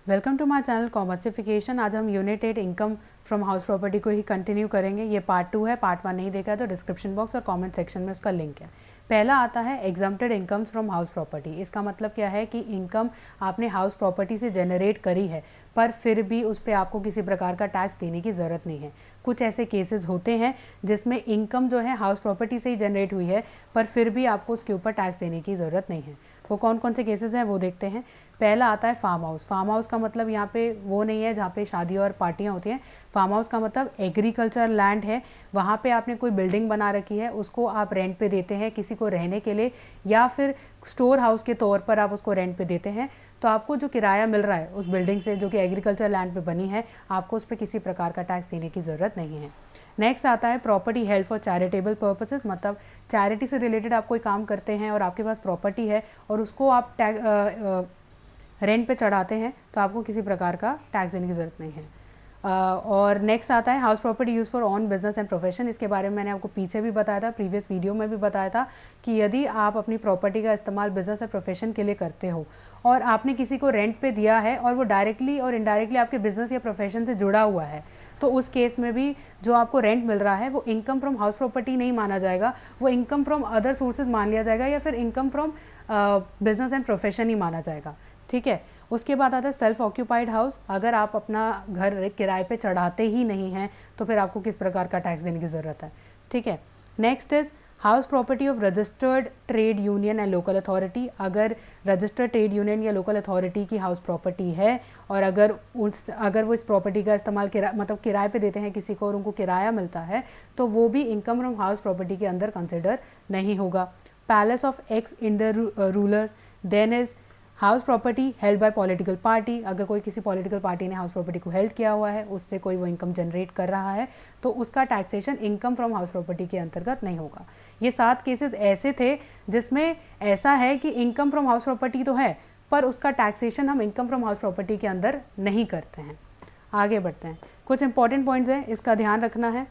Welcome to my channel Commercification. आज हम unit 8 income from house property को ही कंटिन्यू करेंगे। ये पार्ट 2 है, पार्ट 1 नहीं देखा है तो डिस्क्रिप्शन बॉक्स और कमेंट सेक्शन में उसका लिंक है। पहला आता है exempted incomes from house property. इसका मतलब क्या है कि इनकम आपने हाउस प्रॉपर्टी से जनरेट करी है पर फिर भी उस पर आपको किसी प्रकार का टैक्स देने की ज़रूरत नहीं है। कुछ ऐसे केसेस होते हैं जिसमें इनकम जो है हाउस प्रॉपर्टी से ही जनरेट हुई है पर फिर भी आपको उसके ऊपर टैक्स देने की ज़रूरत नहीं है। वो कौन कौन से केसेस हैं वो देखते हैं। पहला आता है फार्म हाउस। फार्म हाउस का मतलब यहाँ पे वो नहीं है जहाँ पे शादी और पार्टियाँ होती हैं। फार्म हाउस का मतलब एग्रीकल्चर लैंड है, वहाँ पे आपने कोई बिल्डिंग बना रखी है, उसको आप रेंट पे देते हैं किसी को रहने के लिए या फिर स्टोर हाउस के तौर पर आप उसको रेंट पे देते हैं। तो आपको जो किराया मिल रहा है उस बिल्डिंग से जो कि एग्रीकल्चर लैंड पे बनी है, आपको उस पर किसी प्रकार का टैक्स देने की ज़रूरत नहीं है। नेक्स्ट आता है property held for charitable purposes. मतलब चैरिटी से रिलेटेड आप कोई काम करते हैं और आपके पास प्रॉपर्टी है और उसको आप रेंट पे चढ़ाते हैं तो आपको किसी प्रकार का टैक्स देने की ज़रूरत नहीं है। और नेक्स्ट आता है house property use for on business and profession. इसके बारे में मैंने आपको पीछे भी बताया था, प्रीवियस वीडियो में भी बताया था कि यदि आप अपनी प्रॉपर्टी का इस्तेमाल बिजनेस या प्रोफेशन के लिए करते हो और आपने किसी को रेंट पे दिया है और वो डायरेक्टली और इनडायरेक्टली आपके बिजनेस या प्रोफेशन से जुड़ा हुआ है, तो उस केस में भी जो आपको रेंट मिल रहा है वो इनकम फ्रॉम हाउस प्रॉपर्टी नहीं माना जाएगा, वो इनकम फ्रॉम अदर सोर्सेज मान लिया जाएगा या फिर income from business and profession ही माना जाएगा। ठीक है। उसके बाद आता है सेल्फ ऑक्यूपाइड हाउस। अगर आप अपना घर किराए पे चढ़ाते ही नहीं हैं तो फिर आपको किस प्रकार का टैक्स देने की ज़रूरत है। ठीक है। Next is house property of registered trade union and local authority. अगर रजिस्टर्ड ट्रेड यूनियन या लोकल अथॉरिटी की हाउस प्रॉपर्टी है और अगर वो इस प्रॉपर्टी का इस्तेमाल मतलब किराए पे देते हैं किसी को और उनको किराया मिलता है तो वो भी इनकम फ्रॉम हाउस प्रॉपर्टी के अंदर कंसिडर नहीं होगा। Palace of ex Indian ruler. Then is house property held by political party. अगर कोई किसी पॉलिटिकल पार्टी ने हाउस प्रॉपर्टी को हेल्ड किया हुआ है, उससे कोई वो इनकम जनरेट कर रहा है, तो उसका taxation income from house property के अंतर्गत नहीं होगा। ये 7 केसेस ऐसे थे जिसमें ऐसा है कि इनकम फ्रॉम हाउस प्रॉपर्टी तो है पर उसका टैक्सेशन हम इनकम फ्रॉम हाउस प्रॉपर्टी के अंदर नहीं करते हैं। आगे बढ़ते हैं। कुछ इंपॉर्टेंट पॉइंट्स हैं, इसका ध्यान रखना है।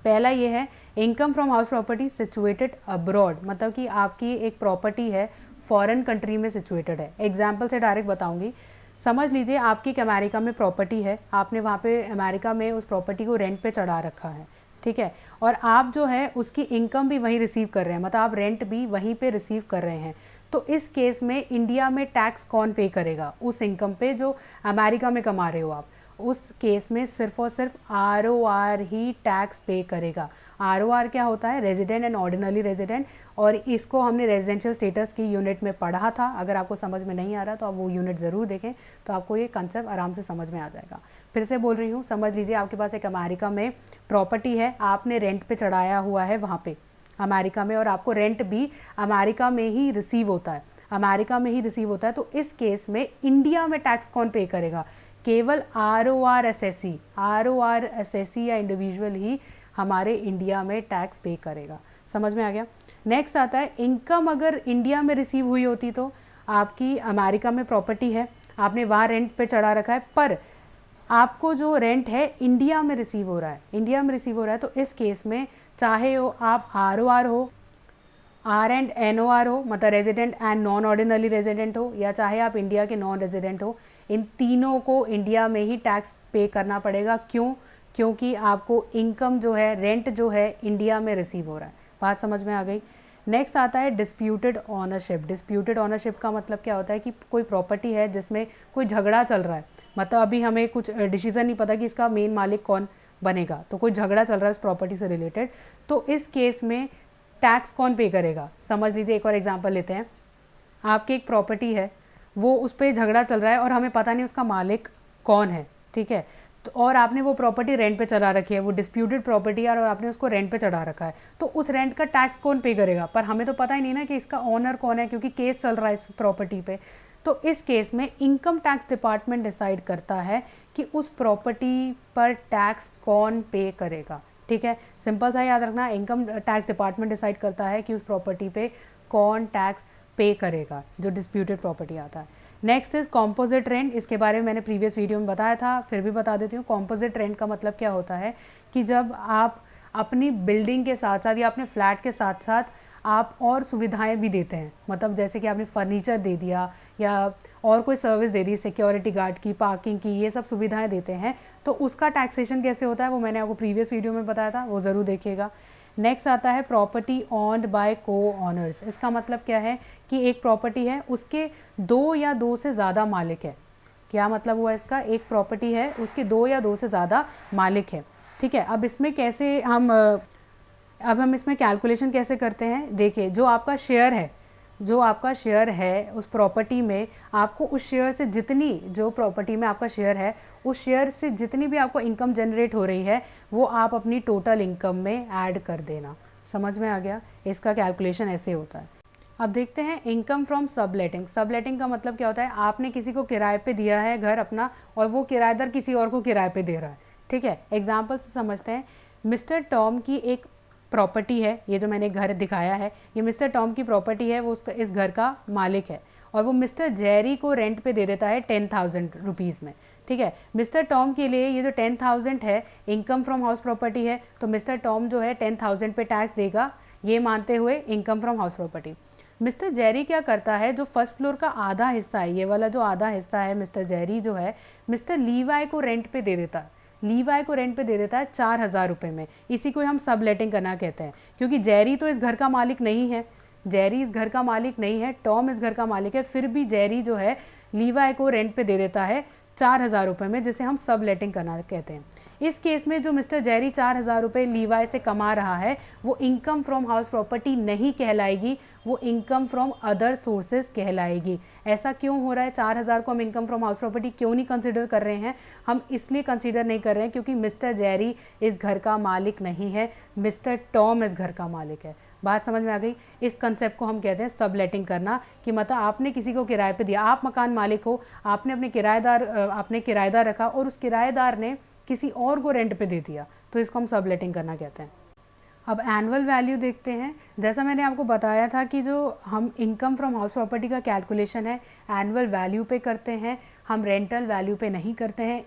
पहला ये है income from house property situated abroad. मतलब कि आपकी एक प्रॉपर्टी है फॉरेन कंट्री में सिचुएटेड है। एग्जाम्पल से डायरेक्ट बताऊंगी। समझ लीजिए आपकी एक अमेरिका में प्रॉपर्टी है, आपने वहाँ पे अमेरिका में उस प्रॉपर्टी को रेंट पे चढ़ा रखा है। ठीक है। और आप जो है उसकी इनकम भी वहीं रिसीव कर रहे हैं, मतलब आप रेंट भी वहीं पे रिसीव कर रहे हैं। तो इस केस में इंडिया में टैक्स कौन पे करेगा उस इनकम पे जो अमेरिका में कमा रहे हो आप? उस केस में सिर्फ और सिर्फ ROR ही टैक्स पे करेगा। ROR क्या होता है? Resident and ordinary resident. और इसको हमने रेजिडेंशियल स्टेटस की यूनिट में पढ़ा था। अगर आपको समझ में नहीं आ रहा तो आप वो यूनिट ज़रूर देखें, तो आपको ये कंसेप्ट आराम से समझ में आ जाएगा। फिर से बोल रही हूँ, समझ लीजिए आपके पास एक अमेरिका में प्रॉपर्टी है, आपने रेंट पे चढ़ाया हुआ है वहाँ पे अमेरिका में, और आपको रेंट भी अमेरिका में ही रिसीव होता है, अमेरिका में ही रिसीव होता है। तो इस केस में इंडिया में टैक्स कौन पे करेगा? केवल ROR assessee या इंडिविजुअल ही हमारे इंडिया में टैक्स पे करेगा। समझ में आ गया? नेक्स्ट आता है इनकम अगर इंडिया में रिसीव हुई होती, तो आपकी अमेरिका में प्रॉपर्टी है, आपने वहाँ रेंट पे चढ़ा रखा है, पर आपको जो रेंट है इंडिया में रिसीव हो रहा है, इंडिया में रिसीव हो रहा है, तो इस केस में चाहे हो आप ROR हो, R&NOR हो, मतलब resident and non ordinary resident हो, या चाहे आप इंडिया के नॉन रेजिडेंट हो, इन तीनों को इंडिया में ही टैक्स पे करना पड़ेगा। क्यों? क्योंकि आपको इनकम जो है, रेंट जो है, इंडिया में रिसीव हो रहा है। बात समझ में आ गई? नेक्स्ट आता है डिस्प्यूटेड ऑनरशिप। डिस्प्यूटेड ऑनरशिप का मतलब क्या होता है कि कोई प्रॉपर्टी है जिसमें कोई झगड़ा चल रहा है, मतलब अभी हमें कुछ डिसीजन नहीं पता कि इसका मेन मालिक कौन बनेगा, तो कोई झगड़ा चल रहा है उस प्रॉपर्टी से रिलेटेड। तो इस केस में टैक्स कौन पे करेगा? समझ लीजिए, एक और एग्जांपल लेते हैं। आपकी एक प्रॉपर्टी है, वो उस पर झगड़ा चल रहा है और हमें पता नहीं उसका मालिक कौन है। ठीक है। तो और आपने वो प्रॉपर्टी रेंट पे चढ़ा रखी है, वो डिस्प्यूटेड प्रॉपर्टी है और आपने उसको रेंट पे चढ़ा रखा है, तो उस रेंट का टैक्स कौन पे करेगा? पर हमें तो पता ही नहीं ना कि इसका ओनर कौन है, क्योंकि केस चल रहा है इस प्रॉपर्टी पे। तो इस केस में इनकम टैक्स डिपार्टमेंट डिसाइड करता है कि उस प्रॉपर्टी पर टैक्स कौन पे करेगा। ठीक है। सिंपल सा याद रखना, इनकम टैक्स डिपार्टमेंट डिसाइड करता है कि उस प्रॉपर्टी पे कौन टैक्स पे करेगा, जो डिस्प्यूटेड प्रॉपर्टी आता है। Next is composite rent. इसके बारे में मैंने प्रीवियस वीडियो में बताया था, फिर भी बता देती हूँ। कॉम्पोजिट रेंट का मतलब क्या होता है कि जब आप अपनी बिल्डिंग के साथ साथ या अपने फ्लैट के साथ साथ आप और सुविधाएं भी देते हैं, मतलब जैसे कि आपने फर्नीचर दे दिया या और कोई सर्विस दे दी, सिक्योरिटी गार्ड की, पार्किंग की, ये सब सुविधाएं देते हैं, तो उसका टैक्सेशन कैसे होता है वो मैंने आपको प्रीवियस वीडियो में बताया था, वो ज़रूर देखिएगा। नेक्स्ट आता है प्रॉपर्टी ऑन्ड बाय को ऑनर्स। इसका मतलब क्या है कि एक प्रॉपर्टी है, उसके 2 या 2 से ज़्यादा मालिक है। क्या मतलब हुआ इसका? एक प्रॉपर्टी है, उसके 2 या 2 से ज़्यादा मालिक है, ठीक है। अब इसमें कैसे हम इसमें कैलकुलेशन कैसे करते हैं? देखिए, जो आपका शेयर है उस प्रॉपर्टी में, आपको उस शेयर से जितनी, जो प्रॉपर्टी में आपका शेयर है उस शेयर से जितनी भी आपको इनकम जनरेट हो रही है वो आप अपनी टोटल इनकम में ऐड कर देना। समझ में आ गया? इसका कैलकुलेशन ऐसे होता है। अब देखते हैं इनकम फ्रॉम सबलेटिंग। सबलेटिंग का मतलब क्या होता है? आपने किसी को किराए पे दिया है घर अपना और वो किराएदार किसी और को किराए पे दे रहा है, ठीक है। एग्जाम्पल से समझते हैं। मिस्टर टॉम की एक प्रॉपर्टी है, ये जो मैंने घर दिखाया है ये मिस्टर टॉम की प्रॉपर्टी है, वो उसका इस घर का मालिक है और वो मिस्टर जेरी को रेंट पे दे देता है 10,000 रुपीज़ में, ठीक है। मिस्टर टॉम के लिए ये जो 10,000 है इनकम फ्रॉम हाउस प्रॉपर्टी है, तो मिस्टर टॉम जो है 10,000 पे टैक्स देगा, ये मानते हुए income from house property. Mister Jerry क्या करता है? जो फर्स्ट फ्लोर का आधा हिस्सा है, ये वाला जो आधा हिस्सा है, मिस्टर जेरी जो है मिस्टर लीवाई को रेंट पे दे देता है। लीवाई को रेंट पे दे देता है 4,000 रुपये में। इसी को हम सब लेटिंग करना कहते हैं, क्योंकि जेरी तो इस घर का मालिक नहीं है, जेरी इस घर का मालिक नहीं है, टॉम इस घर का मालिक है, फिर भी जेरी जो है लीवाई को रेंट पे दे देता है 4,000 रुपये में, जिसे हम सब लेटिंग करना कहते हैं। इस केस में जो मिस्टर जेरी 4,000 रुपये लीवाई से कमा रहा है वो इनकम फ्रॉम हाउस प्रॉपर्टी नहीं कहलाएगी, वो इनकम फ्रॉम अदर सोर्सेज कहलाएगी। ऐसा क्यों हो रहा है? 4,000 को हम इनकम फ्रॉम हाउस प्रॉपर्टी क्यों नहीं कंसिडर कर रहे हैं? हम इसलिए कंसिडर नहीं कर रहे हैं क्योंकि मिस्टर जेरी इस घर का मालिक नहीं है, मिस्टर टॉम इस घर का मालिक है। बात समझ में आ गई? इस कंसेप्ट को हम कहते हैं सब लेटिंग करना, कि मतलब आपने किसी को किराए पे दिया, आप मकान मालिक हो, आपने आपने किराएदार रखा और उस किराएदार ने किसी और को रेंट पे दे दिया, तो इसको हम सब लेटिंग करना कहते हैं। अब एनुअल वैल्यू देखते हैं। जैसा मैंने आपको बताया था कि जो हम इनकम फ्रॉम हाउस प्रॉपर्टी का कैलकुलेशन है एनुअल वैल्यू पे करते हैं, हम रेंटल वैल्यू पे नहीं करते हैं,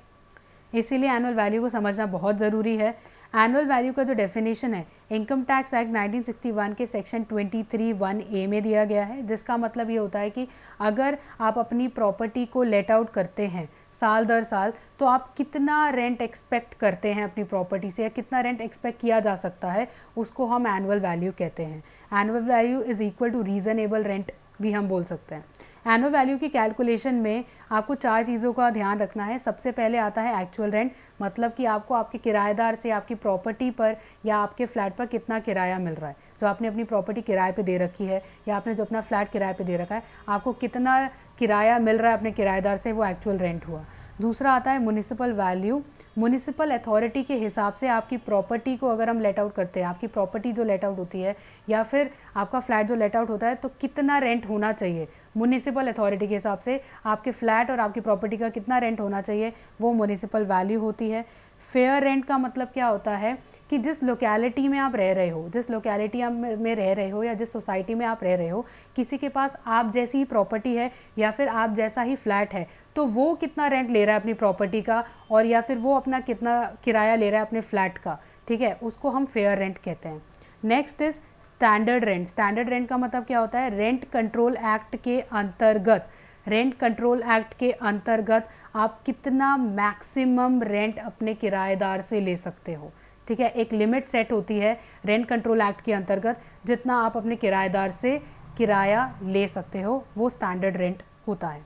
इसीलिए एनुअल वैल्यू को समझना बहुत ज़रूरी है। एनुअल वैल्यू का जो डेफिनेशन है इनकम टैक्स एक्ट 1961 के सेक्शन 23(1)(a) में दिया गया है, जिसका मतलब ये होता है कि अगर आप अपनी प्रॉपर्टी को लेट आउट करते हैं साल दर साल, तो आप कितना रेंट एक्सपेक्ट करते हैं अपनी प्रॉपर्टी से, या कितना रेंट एक्सपेक्ट किया जा सकता है, उसको हम एनुअल वैल्यू कहते हैं। Annual value is equal to reasonable rent भी हम बोल सकते हैं। एनुअल वैल्यू की कैलकुलेशन में आपको 4 चीज़ों का ध्यान रखना है। सबसे पहले आता है एक्चुअल रेंट, मतलब कि आपको आपके किराएदार से आपकी प्रॉपर्टी पर या आपके फ्लैट पर कितना किराया मिल रहा है। जो आपने अपनी प्रॉपर्टी किराए पे दे रखी है या आपने जो अपना फ्लैट किराए पे दे रखा है, आपको कितना किराया मिल रहा है अपने किराएदार से, वो एक्चुअल रेंट हुआ। दूसरा आता है म्युनिसिपल वैल्यू। म्युनिसिपल अथॉरिटी के हिसाब से आपकी प्रॉपर्टी को अगर हम लेट आउट करते हैं, आपकी प्रॉपर्टी जो लेट आउट होती है या फिर आपका फ्लैट जो लेट आउट होता है, तो कितना रेंट होना चाहिए म्युनिसिपल अथॉरिटी के हिसाब से, आपके फ्लैट और आपकी प्रॉपर्टी का कितना रेंट होना चाहिए, वो म्युनिसिपल वैल्यू होती है। फेयर रेंट का मतलब क्या होता है कि जिस लोकेलिटी में आप रह रहे हो, जिस लोकेलिटी में रह रहे हो या जिस सोसाइटी में आप रह रहे हो, किसी के पास आप जैसी ही प्रॉपर्टी है या फिर आप जैसा ही फ्लैट है, तो वो कितना रेंट ले रहा है अपनी प्रॉपर्टी का, और या फिर वो अपना कितना किराया ले रहा है अपने फ्लैट का, ठीक है, उसको हम फेयर रेंट कहते हैं। Next is standard rent. Standard rent का मतलब क्या होता है? रेंट कंट्रोल एक्ट के अंतर्गत, रेंट कंट्रोल एक्ट के अंतर्गत आप कितना मैक्सिमम रेंट अपने किराएदार से ले सकते हो, ठीक है। एक लिमिट सेट होती है रेंट कंट्रोल एक्ट के अंतर्गत, जितना आप अपने किराएदार से किराया ले सकते हो, वो स्टैंडर्ड रेंट होता है।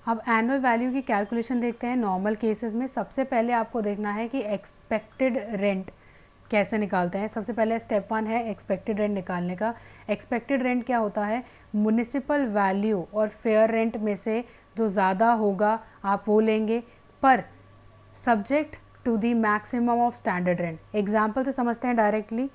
अब एनुअल वैल्यू की कैलकुलेशन देखते हैं नॉर्मल केसेस में। सबसे पहले आपको देखना है कि एक्सपेक्टेड रेंट कैसे निकालते हैं। सबसे पहले स्टेप 1 है एक्सपेक्टेड रेंट निकालने का। एक्सपेक्टेड रेंट क्या होता है? म्युनिसिपल वैल्यू और फेयर रेंट में से जो ज़्यादा होगा आप वो लेंगे, पर subject to the maximum of standard rent. Example से समझते हैं डायरेक्टली।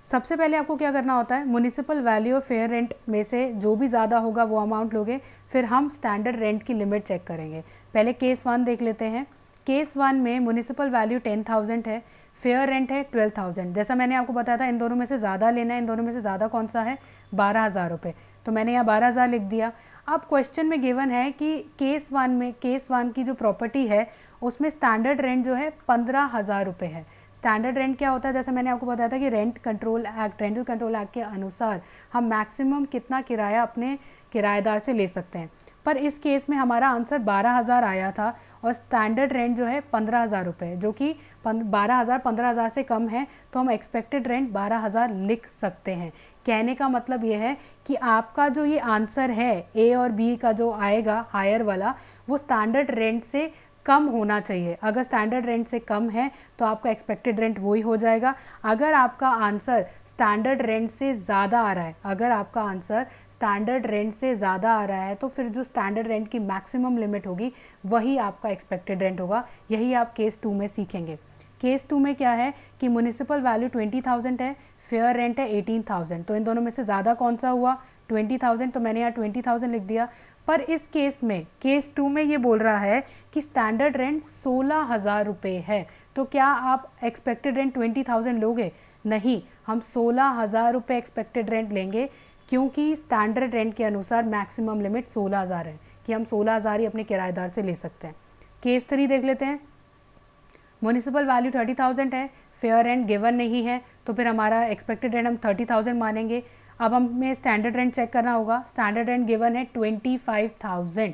सबसे पहले आपको क्या करना होता है? म्युनिसिपल वैल्यू और फेयर रेंट में से जो भी ज़्यादा होगा वो अमाउंट लोगे, फिर हम स्टैंडर्ड रेंट की लिमिट चेक करेंगे। पहले केस 1 देख लेते हैं। केस 1 में म्युनिसिपल वैल्यू 10,000 है, फेयर रेंट है 12,000। जैसा मैंने आपको बताया था इन दोनों में से ज़्यादा लेना है, इन दोनों में से ज़्यादा कौन सा है? 12,000 रुपये, तो मैंने यहाँ 12,000 लिख दिया। अब क्वेश्चन में गिवन है कि केस 1 की जो प्रॉपर्टी है उसमें स्टैंडर्ड रेंट जो है 15,000 रुपये है। स्टैंडर्ड रेंट क्या होता है, जैसे मैंने आपको बताया था कि रेंटल कंट्रोल एक्ट के अनुसार हम मैक्सिमम कितना किराया अपने किराएदार से ले सकते हैं। पर इस केस में हमारा आंसर 12,000 आया था और स्टैंडर्ड रेंट जो है 15,000 रुपये, जो कि 12,000 15,000 से कम है, तो हम एक्सपेक्टेड रेंट 12,000 लिख सकते हैं। कहने का मतलब ये है कि आपका जो ये आंसर है ए और बी का जो आएगा हायर वाला, वो स्टैंडर्ड रेंट से कम होना चाहिए। अगर स्टैंडर्ड रेंट से कम है तो आपका एक्सपेक्टेड रेंट वही हो जाएगा। अगर आपका आंसर स्टैंडर्ड रेंट से ज़्यादा आ रहा है, अगर आपका आंसर स्टैंडर्ड रेंट से ज़्यादा आ रहा है, तो फिर जो स्टैंडर्ड रेंट की मैक्सिमम लिमिट होगी वही आपका एक्सपेक्टेड रेंट होगा। यही आप केस 2 में सीखेंगे। केस 2 में क्या है कि म्युनिसिपल वैल्यू 20,000 है, फेयर रेंट है 18,000, तो इन दोनों में से ज़्यादा कौन सा हुआ? 20,000, तो मैंने यहाँ 20,000 लिख दिया। पर इस केस में, केस 2 में ये बोल रहा है कि स्टैंडर्ड रेंट 16,000 रुपये है, तो क्या आप एक्सपेक्टेड रेंट 20,000 लोगे? नहीं, हम 16,000 रुपये एक्सपेक्टेड रेंट लेंगे, क्योंकि स्टैंडर्ड रेंट के अनुसार मैक्सिमम लिमिट 16,000 है कि हम 16,000 ही अपने किराएदार से ले सकते हैं। केस 3 देख लेते हैं। म्युनिसिपल वैल्यू 30,000 है, फेयर रेंट गिवन नहीं है, तो फिर हमारा एक्सपेक्टेड रेंट हम 30,000 मानेंगे। अब हमें स्टैंडर्ड रेंट चेक करना होगा। स्टैंडर्ड रेंट गिवन है 25,000।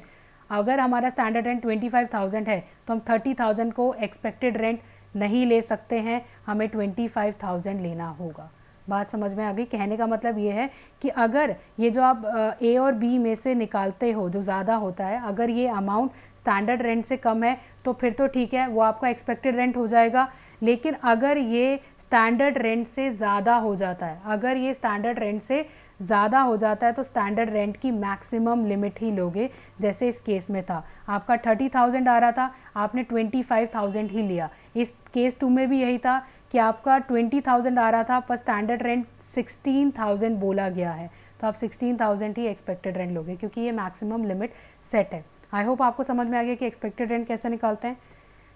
अगर हमारा स्टैंडर्ड रेंट 25,000 है तो हम 30,000 को एक्सपेक्टेड रेंट नहीं ले सकते हैं, हमें 25,000 लेना होगा। बात समझ में आ गई? कहने का मतलब ये है कि अगर ये जो आप ए और बी में से निकालते हो जो ज़्यादा होता है, अगर ये अमाउंट स्टैंडर्ड रेंट से कम है तो फिर तो ठीक है, वो आपका एक्सपेक्टेड रेंट हो जाएगा। लेकिन अगर ये स्टैंडर्ड रेंट से ज़्यादा हो जाता है, अगर ये स्टैंडर्ड रेंट से ज़्यादा हो जाता है तो स्टैंडर्ड रेंट की मैक्सिमम लिमिट ही लोगे। जैसे इस केस में था, आपका 30,000 आ रहा था, आपने 25,000 ही लिया। इस केस 2 में भी यही था कि आपका 20,000 आ रहा था पर स्टैंडर्ड रेंट 16,000 बोला गया है, तो आप 16,000 ही एक्सपेक्टेड रेंट लोगे, क्योंकि ये मैक्सिमम लिमिट सेट है। आई होप आपको समझ में आ गया कि एक्सपेक्टेड रेंट कैसे निकालते हैं।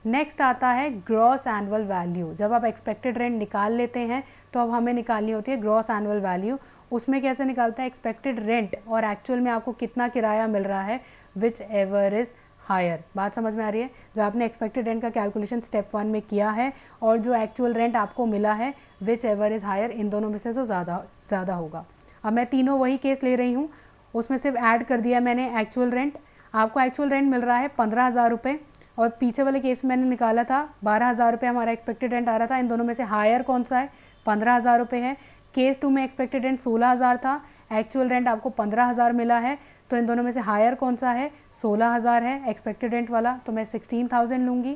नेक्स्ट आता है ग्रॉस एनुअल वैल्यू। जब आप एक्सपेक्टेड रेंट निकाल लेते हैं तो अब हमें निकालनी होती है ग्रॉस एनुअल वैल्यू। उसमें कैसे निकालते हैं? एक्सपेक्टेड रेंट और एक्चुअल में आपको कितना किराया मिल रहा है, विच एवर इज़ हायर। बात समझ में आ रही है? जो आपने एक्सपेक्टेड रेंट का कैलकुलेशन स्टेप 1 में किया है और जो एक्चुअल रेंट आपको मिला है, विच एवर इज़ हायर, इन दोनों में से जो ज़्यादा होगा। अब मैं तीनों वही केस ले रही हूँ, उसमें सिर्फ ऐड कर दिया मैंने एक्चुअल रेंट। आपको एक्चुअल रेंट मिल रहा है 15,000 रुपये और पीछे वाले केस में मैंने निकाला था 12,000 रुपये हमारा एक्सपेक्टेड रेंट आ रहा था। इन दोनों में से हायर कौन सा है? 15,000 रुपये है। केस 2 में एक्सपेक्टेड रेंट 16,000 था, एक्चुअल रेंट आपको 15,000 मिला है, तो इन दोनों में से हायर कौन सा है? 16,000 है एक्सपेक्टेड रेंट वाला, तो मैं 16,000 लूँगी।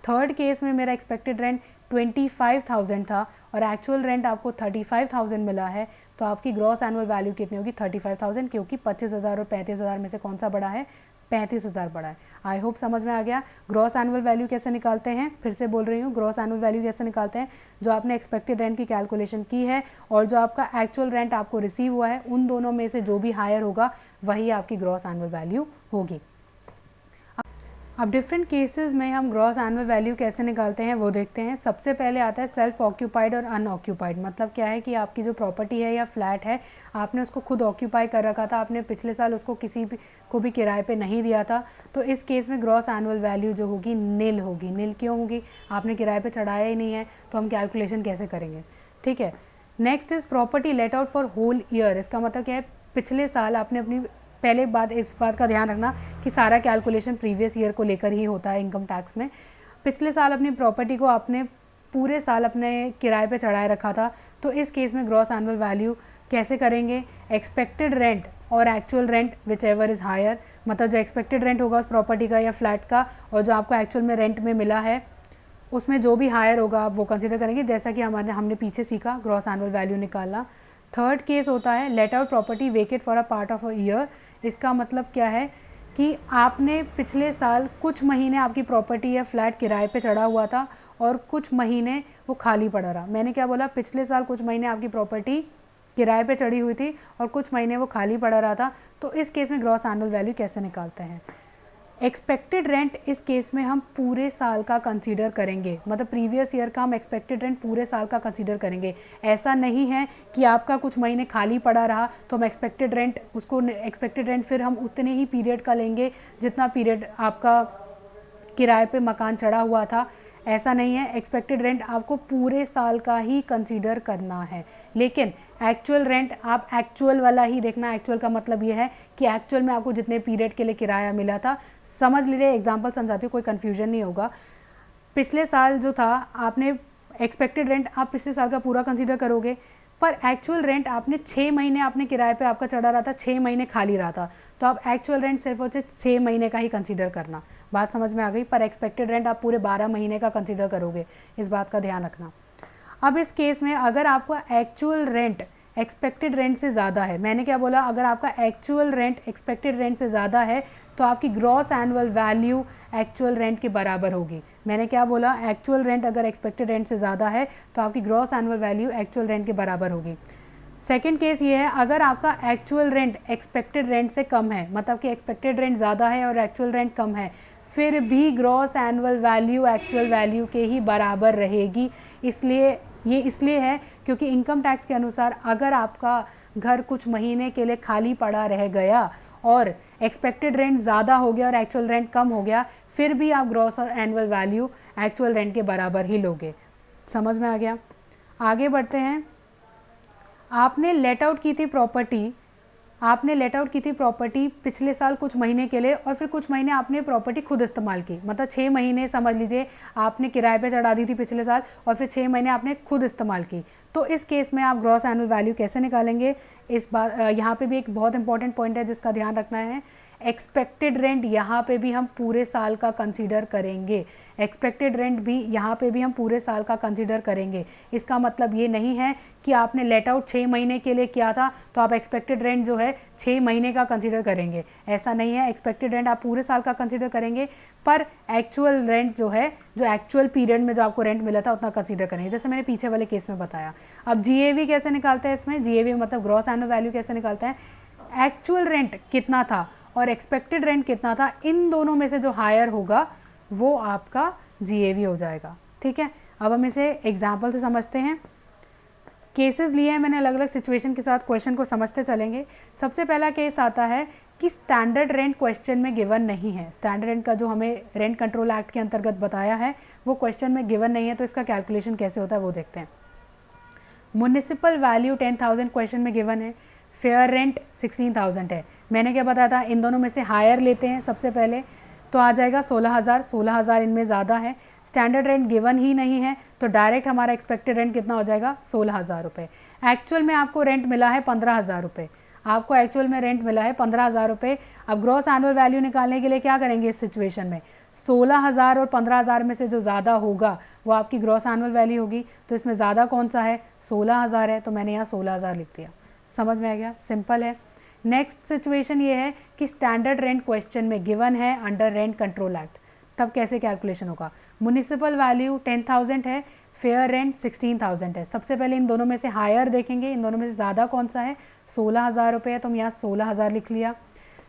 थर्ड केस में मेरा एक्सपेक्टेड रेंट 25,000 था और एक्चुअल रेंट आपको 35,000 मिला है, तो आपकी ग्रॉस एनुअल वैल्यू कितनी होगी? 35,000, क्योंकि 25,000 और 35,000 में से कौन सा बड़ा है? 35,000 बड़ा है। आई होप समझ में आ गया। ग्रॉस एनुअल वैल्यू कैसे निकालते हैं? फिर से बोल रही हूँ, ग्रॉस एनुअल वैल्यू कैसे निकालते हैं? जो आपने एक्सपेक्टेड रेंट की कैलकुलेशन की है और जो आपका एक्चुअल रेंट आपको रिसीव हुआ है, उन दोनों में से जो भी हायर होगा वही आपकी ग्रॉस एनुअल वैल्यू होगी। अब डिफरेंट केसेस में हम ग्रॉस एनुअल वैल्यू कैसे निकालते हैं वो देखते हैं। सबसे पहले आता है सेल्फ ऑक्यूपाइड और अनऑक्यूपाइड। मतलब क्या है कि आपकी जो प्रॉपर्टी है या फ्लैट है, आपने उसको खुद ऑक्यूपाई कर रखा था, आपने पिछले साल उसको किसी को भी किराए पे नहीं दिया था, तो इस केस में ग्रॉस एनुअल वैल्यू जो होगी नील होगी। नील क्यों होगी? आपने किराए पर चढ़ाया ही नहीं है, तो हम कैलकुलेशन कैसे करेंगे? ठीक है। Next is property let out for whole year. इसका मतलब क्या है? पिछले साल आपने अपनी, पहले बात इस बात का ध्यान रखना कि सारा कैलकुलेशन प्रीवियस ईयर को लेकर ही होता है इनकम टैक्स में। पिछले साल अपनी प्रॉपर्टी को आपने पूरे साल अपने किराए पे चढ़ाए रखा था, तो इस केस में ग्रॉस एनुअल वैल्यू कैसे करेंगे? एक्सपेक्टेड रेंट और actual rent whichever is higher, मतलब जो एक्सपेक्टेड रेंट होगा उस प्रॉपर्टी का या फ्लैट का और जो आपको एक्चुअल में रेंट में मिला है, उसमें जो भी हायर होगा आप वो कंसिडर करेंगे, जैसा कि हमने पीछे सीखा ग्रॉस एनुअल वैल्यू निकालना। थर्ड केस होता है let out property vacate for a part of a year. इसका मतलब क्या है कि आपने पिछले साल कुछ महीने आपकी प्रॉपर्टी या फ्लैट किराए पे चढ़ा हुआ था और कुछ महीने वो खाली पड़ा रहा। मैंने क्या बोला? पिछले साल कुछ महीने आपकी प्रॉपर्टी किराए पे चढ़ी हुई थी और कुछ महीने वो खाली पड़ा रहा था, तो इस केस में ग्रॉस एनुअल वैल्यू कैसे निकालते हैं? एक्सपेक्टेड रेंट इस केस में हम पूरे साल का कंसीडर करेंगे, मतलब प्रीवियस ईयर का हम एक्सपेक्टेड रेंट पूरे साल का कंसीडर करेंगे। ऐसा नहीं है कि आपका कुछ महीने खाली पड़ा रहा तो हम एक्सपेक्टेड रेंट फिर हम उतने ही पीरियड का लेंगे जितना पीरियड आपका किराए पे मकान चढ़ा हुआ था। ऐसा नहीं है, एक्सपेक्टेड रेंट आपको पूरे साल का ही कंसीडर करना है, लेकिन एक्चुअल रेंट आप एक्चुअल वाला ही देखना। एक्चुअल का मतलब ये है कि एक्चुअल में आपको जितने पीरियड के लिए किराया मिला था, समझ लीजिए, एग्जाम्पल समझाती हूँ, कोई कन्फ्यूजन नहीं होगा। पिछले साल जो था आपने एक्सपेक्टेड रेंट आप पिछले साल का पूरा कंसीडर करोगे, पर एक्चुअल रेंट आपने 6 महीने आपने किराए पे आपका चढ़ा रहा था, 6 महीने खाली रहा था, तो आप एक्चुअल रेंट सिर्फ और सिर्फ 6 महीने का ही कंसीडर करना। बात समझ में आ गई? पर एक्सपेक्टेड रेंट आप पूरे 12 महीने का कंसीडर करोगे, इस बात का ध्यान रखना। अब इस केस में अगर आपका एक्चुअल रेंट एक्सपेक्टेड रेंट से ज़्यादा है, मैंने क्या बोला, अगर आपका एक्चुअल रेंट एक्सपेक्टेड रेंट से ज़्यादा है तो आपकी gross annual value actual rent के बराबर होगी। मैंने क्या बोला, एक्चुअल रेंट अगर एक्सपेक्टेड रेंट से ज़्यादा है तो आपकी gross annual value actual rent के बराबर होगी। सेकेंड केस ये है, अगर आपका एक्चुअल रेंट एक्सपेक्टेड रेंट से कम है, मतलब कि एक्सपेक्टेड रेंट ज़्यादा है और एक्चुअल रेंट कम है, फिर भी gross annual value actual value के ही बराबर रहेगी। इसलिए है क्योंकि इनकम टैक्स के अनुसार अगर आपका घर कुछ महीने के लिए खाली पड़ा रह गया और एक्सपेक्टेड रेंट ज़्यादा हो गया और एक्चुअल रेंट कम हो गया, फिर भी आप gross annual value actual rent के बराबर ही लोगे। समझ में आ गया? आगे बढ़ते हैं। आपने लेट आउट की थी प्रॉपर्टी पिछले साल कुछ महीने के लिए और फिर कुछ महीने आपने प्रॉपर्टी खुद इस्तेमाल की, मतलब 6 महीने समझ लीजिए आपने किराए पे चढ़ा दी थी पिछले साल और फिर 6 महीने आपने खुद इस्तेमाल की। तो इस केस में आप ग्रॉस एनुअल वैल्यू कैसे निकालेंगे? इस बात यहाँ पे भी एक बहुत इंपॉर्टेंट पॉइंट है जिसका ध्यान रखना है। एक्सपेक्टेड रेंट यहाँ पे भी हम पूरे साल का कंसीडर करेंगे, एक्सपेक्टेड रेंट भी यहाँ पे भी हम पूरे साल का कंसीडर करेंगे। इसका मतलब ये नहीं है कि आपने लेट आउट 6 महीने के लिए किया था तो आप एक्सपेक्टेड रेंट जो है 6 महीने का कंसीडर करेंगे, ऐसा नहीं है। एक्सपेक्टेड रेंट आप पूरे साल का कंसीडर करेंगे, पर एक्चुअल रेंट जो है, जो एक्चुअल पीरियड में जो आपको रेंट मिला था उतना कंसीडर करेंगे, जैसे मैंने पीछे वाले केस में बताया। अब GAV कैसे निकालते हैं इसमें? GAV मतलब ग्रॉस एनुअल वैल्यू कैसे निकालते हैं? एक्चुअल रेंट कितना था और एक्सपेक्टेड रेंट कितना था, इन दोनों में से जो हायर होगा वो आपका GAV हो जाएगा। ठीक है, अब हम इसे एग्जाम्पल से समझते हैं। केसेस लिए हैं मैंने अलग अलग सिचुएशन के साथ, क्वेश्चन को समझते चलेंगे। सबसे पहला केस आता है कि स्टैंडर्ड रेंट क्वेश्चन में गिवन नहीं है। स्टैंडर्ड रेंट का जो हमें रेंट कंट्रोल एक्ट के अंतर्गत बताया है वो क्वेश्चन में गिवन नहीं है, तो इसका कैलकुलेशन कैसे होता है वो देखते हैं। म्युनिसिपल वैल्यू 10,000 क्वेश्चन में गिवन है, फेयर रेंट 16,000 है। मैंने क्या बताया था, इन दोनों में से हायर लेते हैं सबसे पहले, तो आ जाएगा 16,000। 16,000 इनमें ज़्यादा है, स्टैंडर्ड रेंट गिवन ही नहीं है, तो डायरेक्ट हमारा एक्सपेक्टेड रेंट कितना हो जाएगा? 16,000 रुपये। एक्चुअल में आपको रेंट मिला है 15,000 रुपये, आपको एक्चुअल में रेंट मिला है 15,000 रुपये। अब ग्रॉस एनुअल वैल्यू निकालने के लिए क्या करेंगे इस सिचुएशन में? 16,000 और 15,000 में से जो ज़्यादा होगा वो आपकी ग्रॉस एनुअल वैल्यू होगी। तो इसमें ज़्यादा कौन सा है? 16,000 है, तो मैंने यहाँ 16,000 लिख दिया। समझ में आ गया? सिंपल है। नेक्स्ट सिचुएशन ये है कि स्टैंडर्ड रेंट क्वेश्चन में गिवन है अंडर रेंट कंट्रोल एक्ट, तब कैसे कैलकुलेशन होगा? म्युनिसिपल वैल्यू 10,000 है, फेयर रेंट 16,000 है। सबसे पहले इन दोनों में से हायर देखेंगे, इन दोनों में से ज़्यादा कौन सा है? 16,000 रुपये है, तो हम यहाँ 16,000 लिख लिया।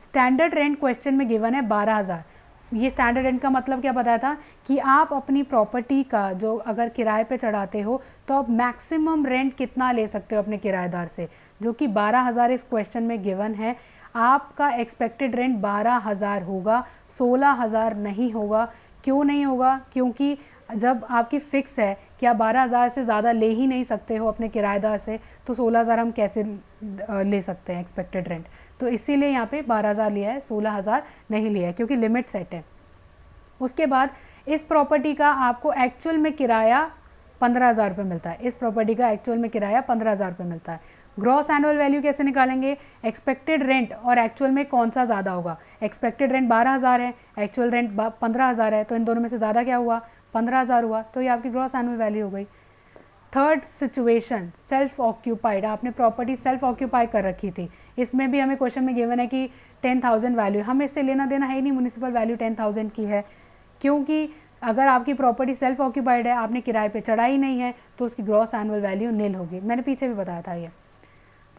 स्टैंडर्ड रेंट क्वेश्चन में गिवन है 12,000। ये स्टैंडर्ड रेंट का मतलब क्या बताया था कि आप अपनी प्रॉपर्टी का जो अगर किराए पे चढ़ाते हो तो आप मैक्सिमम रेंट कितना ले सकते हो अपने किराएदार से, जो कि 12,000 इस क्वेश्चन में गिवन है। आपका एक्सपेक्टेड रेंट 12,000 होगा, 16,000 नहीं होगा। क्यों नहीं होगा? क्योंकि जब आपकी फ़िक्स है कि आप 12,000 से ज़्यादा ले ही नहीं सकते हो अपने किराएदार से, तो 16,000 हम कैसे ले सकते हैं एक्सपेक्टेड रेंट? तो इसीलिए यहाँ पे 12,000 लिया है, 16,000 नहीं लिया है, क्योंकि लिमिट सेट है। उसके बाद इस प्रॉपर्टी का आपको एक्चुअल में किराया 15,000 रुपये मिलता है, इस प्रॉपर्टी का एक्चुअल में किराया 15,000 रुपये मिलता है। ग्रॉस एनुअल वैल्यू कैसे निकालेंगे? एक्सपेक्टेड रेंट और एक्चुअल में कौन सा ज़्यादा होगा? एक्सपेक्टेड रेंट 12,000 है, एक्चुअल रेंट 15,000 है, तो इन दोनों में से ज़्यादा क्या हुआ? 15,000 हुआ, तो ये आपकी ग्रॉस एनुअल वैल्यू हो गई। Third situation, self occupied. आपने प्रॉपर्टी सेल्फ ऑक्यूपाई कर रखी थी, इसमें भी हमें क्वेश्चन में गिवन है कि 10,000 वैल्यू, हमें इससे लेना देना है ही नहीं, म्युनिसिपल वैल्यू 10,000 की है, क्योंकि अगर आपकी प्रॉपर्टी सेल्फ ऑक्यूपाइड है, आपने किराए पे चढ़ाई नहीं है, तो उसकी ग्रॉस एनुअल वैल्यू निल होगी। मैंने पीछे भी बताया था ये।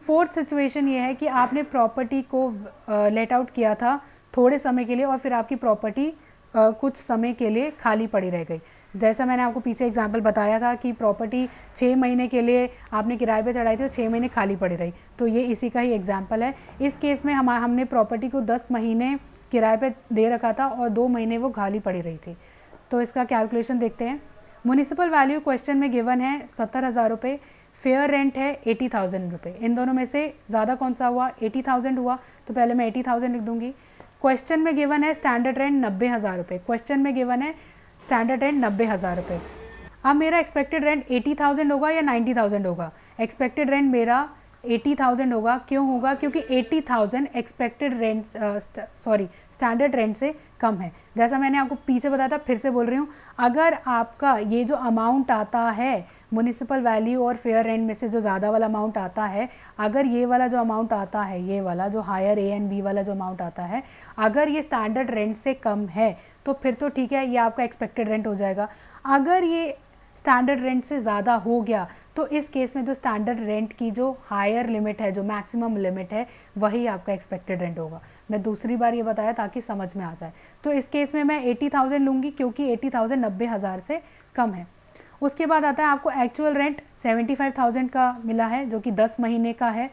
फोर्थ सिचुएशन ये है कि आपने प्रॉपर्टी को लेट आउट किया था थोड़े समय के लिए और फिर आपकी प्रॉपर्टी कुछ समय के लिए खाली पड़ी रह गई। जैसा मैंने आपको पीछे एग्जांपल बताया था कि प्रॉपर्टी 6 महीने के लिए आपने किराए पे चढ़ाई थी और 6 महीने खाली पड़ी रही, तो ये इसी का ही एग्जांपल है। इस केस में हमने प्रॉपर्टी को 10 महीने किराए पे दे रखा था और 2 महीने वो खाली पड़ी रही थी। तो इसका कैलकुलेशन देखते हैं। म्यूनिसिपल वैल्यू क्वेश्चन में गिवन है 70,000 रुपये, फेयर रेंट है 80,000 रुपये। इन दोनों में से ज़्यादा कौन सा हुआ? 80,000 हुआ, तो पहले मैं 80,000 लिख दूंगी। क्वेश्चन में गिवन है स्टैंडर्ड रेंट 90,000 रुपये, क्वेश्चन में गिवन है स्टैंडर्ड रेंट 90,000 रुपये। अब मेरा एक्सपेक्टेड रेंट 80,000 होगा या 90,000 होगा? एक्सपेक्टेड रेंट मेरा 80,000 होगा। क्यों होगा? क्योंकि 80,000 एक्सपेक्टेड रेंट स्टैंडर्ड रेंट से कम है। जैसा मैंने आपको पीछे बताया था, फिर से बोल रही हूँ, अगर आपका ये जो अमाउंट आता है म्यूनिसिपल वैल्यू और फेयर रेंट में से जो ज़्यादा वाला अमाउंट आता है, अगर ये वाला जो अमाउंट आता है, ये वाला जो हायर ए एंड बी वाला जो अमाउंट आता है, अगर ये स्टैंडर्ड रेंट से कम है तो फिर तो ठीक है, ये आपका एक्सपेक्टेड रेंट हो जाएगा। अगर ये स्टैंडर्ड रेंट से ज़्यादा हो गया तो इस केस में जो स्टैंडर्ड रेंट की जो हायर लिमिट है, जो मैक्सिमम लिमिट है, वही आपका एक्सपेक्टेड रेंट होगा। मैं दूसरी बार ये बताया ताकि समझ में आ जाए। तो इस केस में मैं 80,000 लूँगी क्योंकि 80,000 90,000 से कम है। उसके बाद आता है आपको एक्चुअल रेंट 75,000 का मिला है, जो कि 10 महीने का है,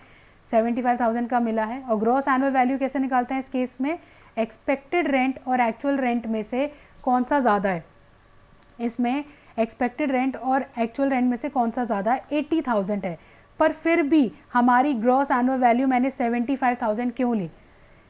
75,000 का मिला है। और ग्रॉस एनुअल वैल्यू कैसे निकालते हैं इस केस में? एक्सपेक्टेड रेंट और एक्चुअल रेंट में से कौन सा ज़्यादा है? इसमें एक्सपेक्टेड रेंट और एक्चुअल रेंट में से कौन सा ज़्यादा है? 80,000 है, पर फिर भी हमारी ग्रॉस एनुअल वैल्यू मैंने 75,000 क्यों ली?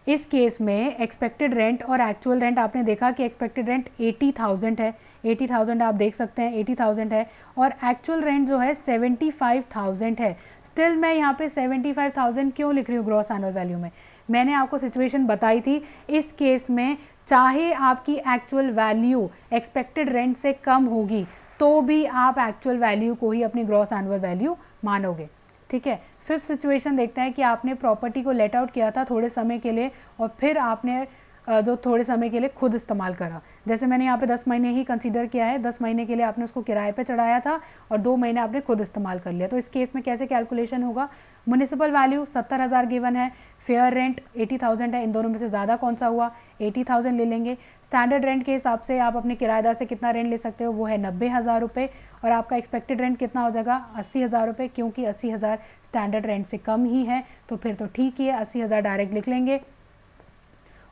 इस केस में एक्सपेक्टेड रेंट और एक्चुअल रेंट आपने देखा कि एक्सपेक्टेड रेंट 80,000 है, 80,000 आप देख सकते हैं 80,000 है, और एक्चुअल रेंट जो है 75,000 है। स्टिल मैं यहाँ पे 75,000 क्यों लिख रही हूँ ग्रॉस एनुअल वैल्यू में? मैंने आपको सिचुएशन बताई थी, इस केस में चाहे आपकी एक्चुअल वैल्यू एक्सपेक्टेड रेंट से कम होगी तो भी आप एक्चुअल वैल्यू को ही अपनी ग्रॉस एनुअल वैल्यू मानोगे। ठीक है। फिफ्थ सिचुएशन देखते हैं कि आपने प्रॉपर्टी को लेट आउट किया था थोड़े समय के लिए और फिर आपने जो थोड़े समय के लिए खुद इस्तेमाल करा। जैसे मैंने यहाँ पे 10 महीने ही कंसीडर किया है, 10 महीने के लिए आपने उसको किराए पे चढ़ाया था और 2 महीने आपने खुद इस्तेमाल कर लिया। तो इस केस में कैसे कैलकुलेशन होगा? म्यूनिसिपल वैल्यू 70,000 गिवन है, फेयर रेंट 80,000 है, इन दोनों में से ज़्यादा कौन सा हुआ? 80,000 ले लेंगे। स्टैंडर्ड रेंट के हिसाब से आप अपने किराएदार से कितना रेंट ले सकते हो? वो है 90,000 रुपये, और आपका एक्सपेक्टेड रेंट कितना हो जाएगा? 80,000 रुपये, क्योंकि 80,000 स्टैंडर्ड रेंट से कम ही है, तो फिर तो ठीक ही है, 80,000 डायरेक्ट लिख लेंगे।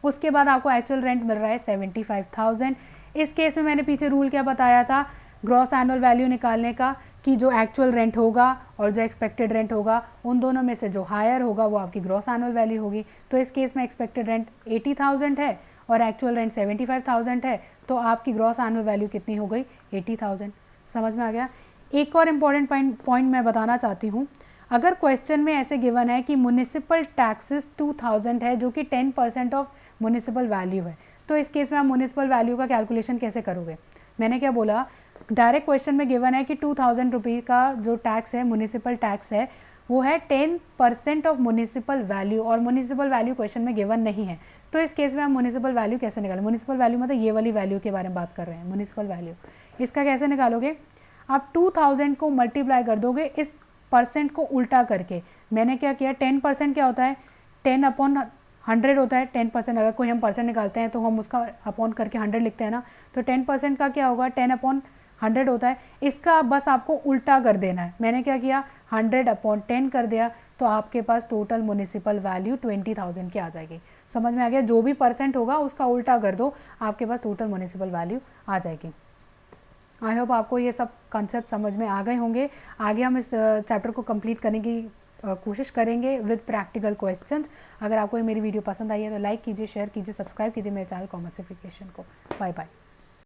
उसके बाद आपको एक्चुअल रेंट मिल रहा है 75,000। इस केस में मैंने पीछे रूल क्या बताया था ग्रॉस एनुअल वैल्यू निकालने का, कि जो एक्चुअल रेंट होगा और जो एक्सपेक्टेड रेंट होगा उन दोनों में से जो हायर होगा वो आपकी ग्रॉस एनुअल वैल्यू होगी। तो इस केस में एक्सपेक्टेड रेंट 80,000 है और एक्चुअल रेंट 75,000 है, तो आपकी ग्रॉस एनुअल वैल्यू कितनी हो गई? 80,000। समझ में आ गया? एक और इम्पॉर्टेंट पॉइंट मैं बताना चाहती हूँ। अगर क्वेश्चन में ऐसे गिवन है कि म्यूनिसिपल टैक्सेस 2,000 है, जो कि 10% ऑफ म्यूनिसिपल वैल्यू है, तो इस केस में आप म्यूनिसिपल वैल्यू का कैलकुलेशन कैसे करोगे? मैंने क्या बोला, डायरेक्ट क्वेश्चन में गिवन है कि 2,000 रुपये का जो टैक्स है, म्यूनिसिपल टैक्स है, वो है 10% ऑफ म्यूनिसिपल वैल्यू, और म्यूनिसिपल वैल्यू क्वेश्चन में गिवन नहीं है। तो इस केस में आप म्यूनिसिपल वैल्यू कैसे निकालें? म्यूनिसिपल वैल्यू मतलब ये वाली वैल्यू के बारे में बात कर रहे हैं, म्यूनिसिपल वैल्यू। इसका कैसे निकालोगे? आप 2,000 को मल्टीप्लाई कर दोगे इस परसेंट को उल्टा करके। मैंने क्या किया, 10% क्या होता है? 10/100 होता है। 10% अगर कोई हम परसेंट निकालते हैं तो हम उसका अपॉन करके 100 लिखते हैं ना, तो 10% का क्या होगा? 10/100 होता है। इसका बस आपको उल्टा कर देना है। मैंने क्या किया, 100/10 कर दिया, तो आपके पास टोटल म्यूनिसिपल वैल्यू 20,000 की आ जाएगी। समझ में आ गया? जो भी परसेंट होगा उसका उल्टा कर दो, आपके पास टोटल म्यूनिसिपल वैल्यू आ जाएगी। आई होप आपको ये सब कॉन्सेप्ट समझ में आ गए होंगे। आगे हम इस चैप्टर को कंप्लीट करने की कोशिश करेंगे विद प्रैक्टिकल क्वेश्चंस। अगर आपको ये मेरी वीडियो पसंद आई है तो लाइक कीजिए, शेयर कीजिए, सब्सक्राइब कीजिए मेरे चैनल कॉमर्सिफिकेशन को। Bye bye.